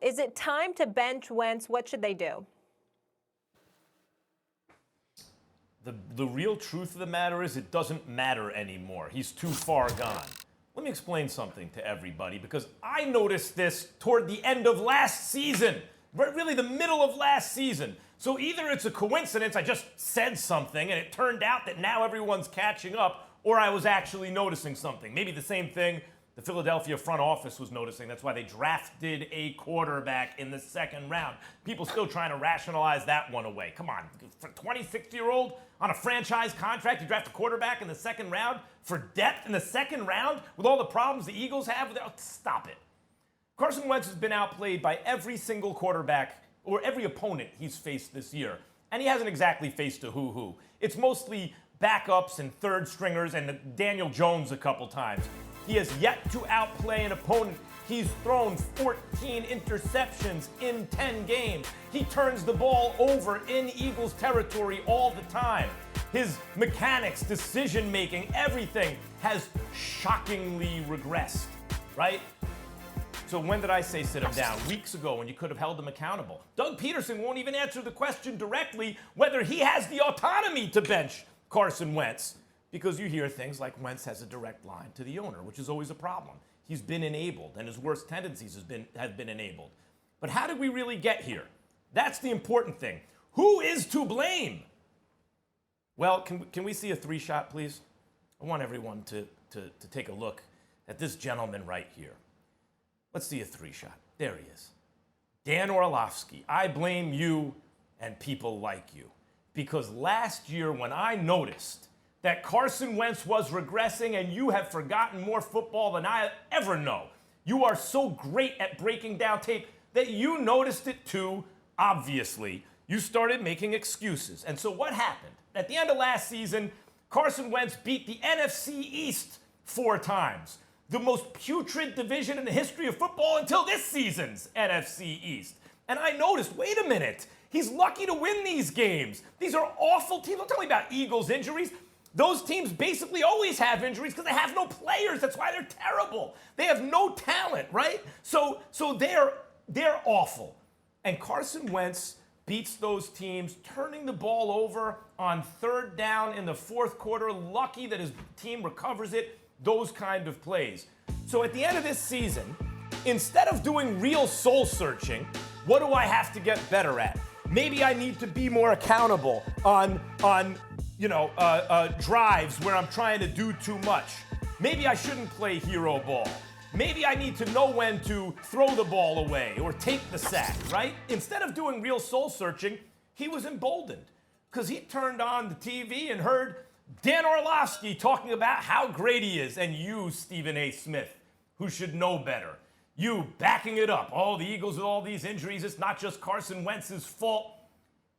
Is it time to bench Wentz? What should they do? The real truth of the matter is it doesn't matter anymore. He's too far gone. Let me explain something to everybody, because I noticed this toward the end of last season, really the middle of last season. So either it's a coincidence, I just said something and it turned out that now everyone's catching up, or I was actually noticing something. Maybe the same thing the Philadelphia front office was noticing. That's why they drafted a quarterback in the second round. People still trying to rationalize that one away. Come on, for a 26-year-old on a franchise contract, you draft a quarterback in the second round for depth in the second round with all the problems the Eagles have? Stop it. Carson Wentz has been outplayed by every single quarterback or every opponent he's faced this year. And he hasn't exactly faced a who-who. It's mostly backups and third stringers and Daniel Jones a couple times. He has yet to outplay an opponent. He's thrown 14 interceptions in 10 games. He turns the ball over in Eagles territory all the time. His mechanics, decision-making, everything has shockingly regressed, right? So when did I say sit him down? Weeks ago, when you could have held him accountable. Doug Peterson won't even answer the question directly whether he has the autonomy to bench Carson Wentz, because you hear things like Wentz has a direct line to the owner, which is always a problem. He's been enabled, and his worst tendencies have been enabled. But how did we really get here? That's the important thing. Who is to blame? Well, can we see a three-shot, please? I want everyone to take a look at this gentleman right here. Let's see a three-shot. There he is. Dan Orlovsky. I blame you and people like you. Because last year when I noticed that Carson Wentz was regressing, and you have forgotten more football than I ever know. You are so great at breaking down tape that you noticed it too, obviously. You started making excuses. And so what happened? At the end of last season, Carson Wentz beat the NFC East 4 times. The most putrid division in the history of football until this season's NFC East. And I noticed, wait a minute, he's lucky to win these games. These are awful teams. Don't tell me about Eagles injuries. Those teams basically always have injuries because they have no players. That's why they're terrible. They have no talent, right? So they're awful. And Carson Wentz beats those teams, turning the ball over on third down in the fourth quarter, lucky that his team recovers it, those kind of plays. So at the end of this season, instead of doing real soul searching, what do I have to get better at? Maybe I need to be more accountable on drives where I'm trying to do too much. Maybe I shouldn't play hero ball. Maybe I need to know when to throw the ball away or take the sack, right? Instead of doing real soul searching, he was emboldened because he turned on the TV and heard Dan Orlovsky talking about how great he is, and you, Stephen A. Smith, who should know better. You backing it up. Oh, the Eagles with all these injuries, it's not just Carson Wentz's fault.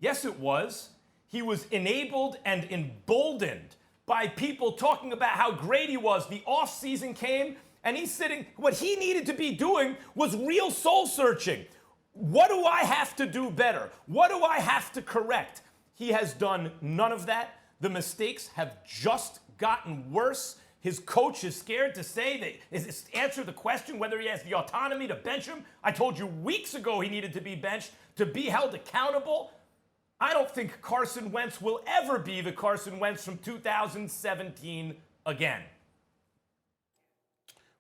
Yes, it was. He was enabled and emboldened by people talking about how great he was. The offseason came, and he's sitting. What he needed to be doing was real soul searching. What do I have to do better? What do I have to correct? He has done none of that. The mistakes have just gotten worse. His coach is scared to answer the question whether he has the autonomy to bench him. I told you weeks ago he needed to be benched to be held accountable. I don't think Carson Wentz will ever be the Carson Wentz from 2017 again.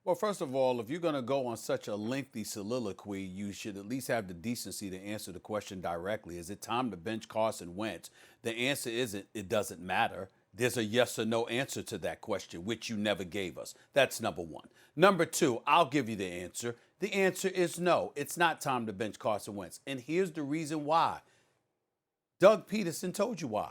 Well, first of all, if you're going to go on such a lengthy soliloquy, you should at least have the decency to answer the question directly. Is it time to bench Carson Wentz? The answer isn't, it doesn't matter. There's a yes or no answer to that question, which you never gave us. That's number one. Number two, I'll give you the answer. The answer is no. It's not time to bench Carson Wentz. And here's the reason why. Doug Peterson told you why.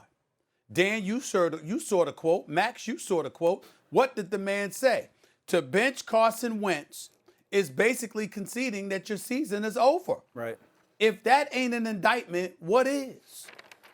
Dan, you saw the quote. Max, you saw the quote. What did the man say? To bench Carson Wentz is basically conceding that your season is over. Right. If that ain't an indictment, what is?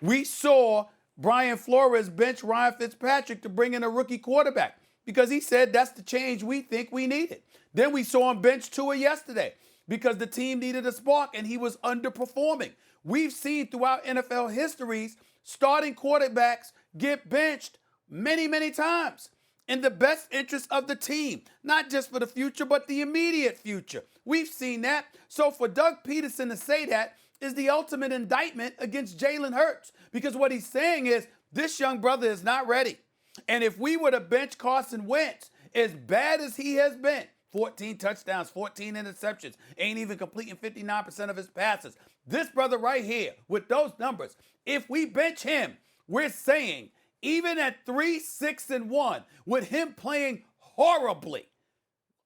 We saw Brian Flores bench Ryan Fitzpatrick to bring in a rookie quarterback because he said that's the change we think we needed. Then we saw him bench Tua yesterday because the team needed a spark and he was underperforming. We've seen throughout NFL histories starting quarterbacks get benched many, many times. in the best interest of the team, not just for the future, but the immediate future. We've seen that. So for Doug Peterson to say that is the ultimate indictment against Jalen Hurts, because what he's saying is this young brother is not ready. And if we were to bench Carson Wentz, as bad as he has been, 14 touchdowns, 14 interceptions, ain't even completing 59% of his passes. This brother right here, with those numbers, if we bench him, we're saying even at 3-6-1, with him playing horribly,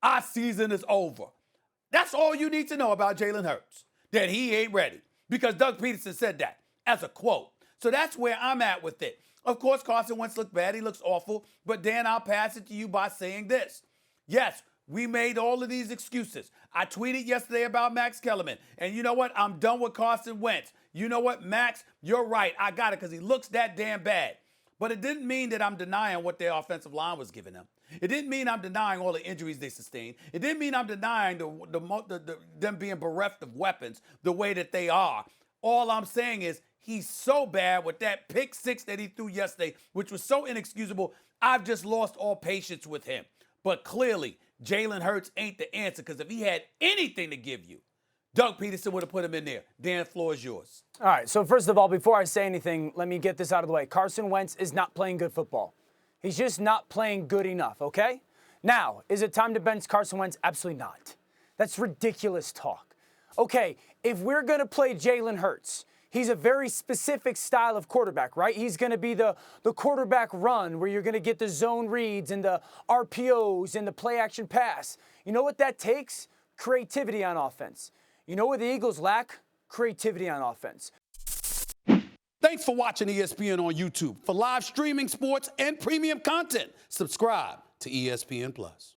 our season is over. That's all you need to know about Jalen Hurts, that he ain't ready, because Doug Peterson said that as a quote. So that's where I'm at with it. Of course, Carson Wentz looked bad. He looks awful. But, Dan, I'll pass it to you by saying this. Yes, we made all of these excuses. I tweeted yesterday about Max Kellerman. And you know what? I'm done with Carson Wentz. You know what, Max? You're right. I got it because he looks that damn bad. But it didn't mean that I'm denying what their offensive line was giving them. It didn't mean I'm denying all the injuries they sustained. It didn't mean I'm denying them being bereft of weapons the way that they are. All I'm saying is he's so bad with that pick six that he threw yesterday, which was so inexcusable, I've just lost all patience with him. But clearly, Jalen Hurts ain't the answer, because if he had anything to give you, Doug Peterson would have put him in there. Dan, the floor is yours. All right, so first of all, before I say anything, let me get this out of the way. Carson Wentz is not playing good football. He's just not playing good enough, okay? Now, is it time to bench Carson Wentz? Absolutely not. That's ridiculous talk. Okay, if we're going to play Jalen Hurts, he's a very specific style of quarterback, right? He's going to be the quarterback run where you're going to get the zone reads and the RPOs and the play action pass. You know what that takes? Creativity on offense. You know what the Eagles lack? Creativity on offense. Thanks for watching ESPN on YouTube. For live streaming, sports, and premium content, subscribe to ESPN+.